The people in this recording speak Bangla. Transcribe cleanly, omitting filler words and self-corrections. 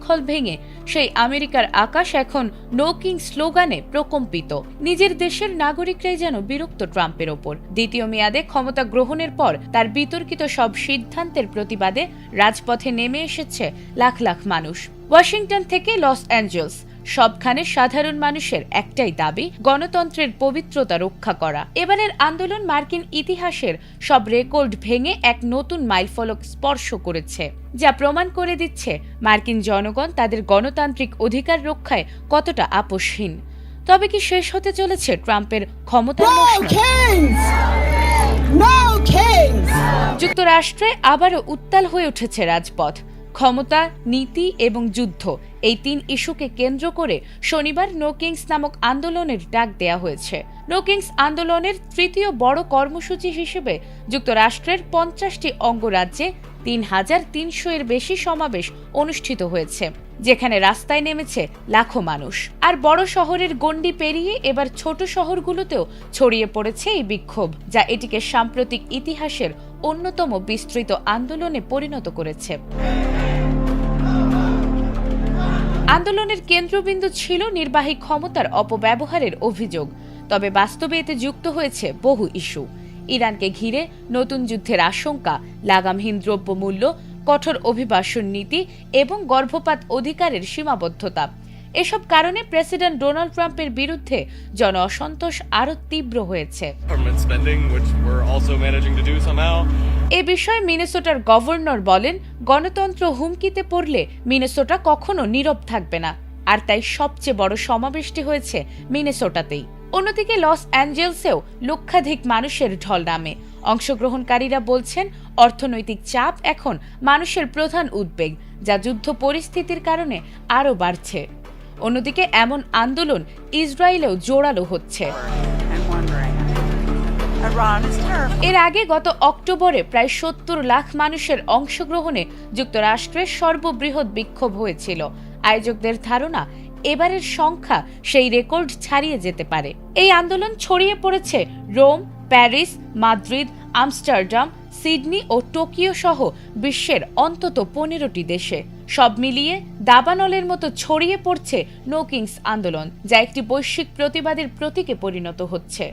শৃঙ্খল ভেঙে সেই আমেরিকার আকাশ এখন নো কিং স্লোগানে প্রকম্পিত। নিজের দেশের নাগরিকরাই যেন বিরক্ত ট্রাম্পের ওপর। দ্বিতীয় মেয়াদে ক্ষমতা গ্রহণের পর তার বিতর্কিত সব সিদ্ধান্তের প্রতিবাদে রাজপথে নেমে এসেছে লাখ লাখ মানুষ। ওয়াশিংটন থেকে লস অ্যাঞ্জেলস, সবখানে সাধারণ মানুষের একটাই দাবি, গণতন্ত্রের পবিত্রতা রক্ষা করা। এবারের আন্দোলন মার্কিন ইতিহাসের সব রেকর্ড ভেঙে এক নতুন মাইলফলক স্পর্শ করেছে, যা প্রমাণ করে দিচ্ছে মার্কিন জনগণ তাদের গণতান্ত্রিক অধিকার রক্ষায় কতটা আপোষহীন। তবে কি শেষ হতে চলেছে ট্রাম্পের ক্ষমতার যুক্তরাষ্ট্রে আবারও উত্তাল হয়ে উঠেছে রাজপথ। ক্ষমতা, নীতি এবং যুদ্ধ, এই তিন ইস্যুকে কেন্দ্র করে শনিবার নো কিংস নামক আন্দোলনের ডাক দেয়া হয়েছে। নো কিংস আন্দোলনের তৃতীয় বড় কর্মসূচি হিসেবে যুক্তরাষ্ট্রের 50টি অঙ্গরাজ্যে 3,300 এর বেশি সমাবেশ অনুষ্ঠিত হয়েছে, যেখানে রাস্তায় নেমেছে লাখো মানুষ। আর বড় শহরের গণ্ডি পেরিয়ে এবার ছোট শহরগুলোতেও ছড়িয়ে পড়েছে এই বিক্ষোভ, যা এটিকে সাম্প্রতিক ইতিহাসের অন্যতম বিস্তৃত আন্দোলনে পরিণত করেছে। আন্দোলনের কেন্দ্রবিন্দু ছিল নির্বাহী ক্ষমতার অপব্যবহারের অভিযোগ, তবে বাস্তবে এতে যুক্ত হয়েছে বহু ইস্যু। ইরানকে ঘিরে নতুন যুদ্ধের আশঙ্কা, লাগামহীন দ্রব্যমূল্য, কঠোর অভিবাসন নীতি এবং গর্ভপাত অধিকারের সীমাবদ্ধতা। এসব কারণে প্রেসিডেন্ট ডোনাল্ড ট্রাম্পের বিরুদ্ধে জন অসন্তোষ আরও তীব্র হয়েছে। এ বিষয়ে মিনেসোটার গভর্নর বলেন, গণতন্ত্র হুমকিতে পড়লে মিনেসোটা কখনো নীরব থাকবে না, আর তাই সবচেয়ে বড় সমাবেশটি হয়েছে মিনেসোটাতেই। অন্যদিকে লস অ্যাঞ্জেলসেও লক্ষাধিক মানুষের ঢল নামে। অংশগ্রহণকারীরা বলছেন, অর্থনৈতিক চাপ এখন মানুষের প্রধান উদ্বেগ, যা যুদ্ধ পরিস্থিতির কারণে আরও বাড়ছে। অন্যদিকে এমন আন্দোলন ইসরায়েলেও জোরালো হচ্ছে। এর আগে গত অক্টোবরে প্রায় 70 লাখ মানুষের অংশগ্রহণে যুক্তরাষ্ট্রের সর্ববৃহৎ বিক্ষোভ হয়েছিল। আয়োজকদের ধারণা, এবারের সংখ্যা সেই রেকর্ড ছাড়িয়ে যেতে পারে। এই আন্দোলন ছড়িয়ে পড়েছে Rome, Paris, Madrid, Amsterdam, Sydney ও টোকিও সহ বিশ্বের অন্তত 15টি দেশে। সব মিলিয়ে দাবানলের মতো ছড়িয়ে পড়ছে নো কিংস আন্দোলন, যা একটি বৈশ্বিক প্রতিবাদের প্রতীকে পরিণত হচ্ছে।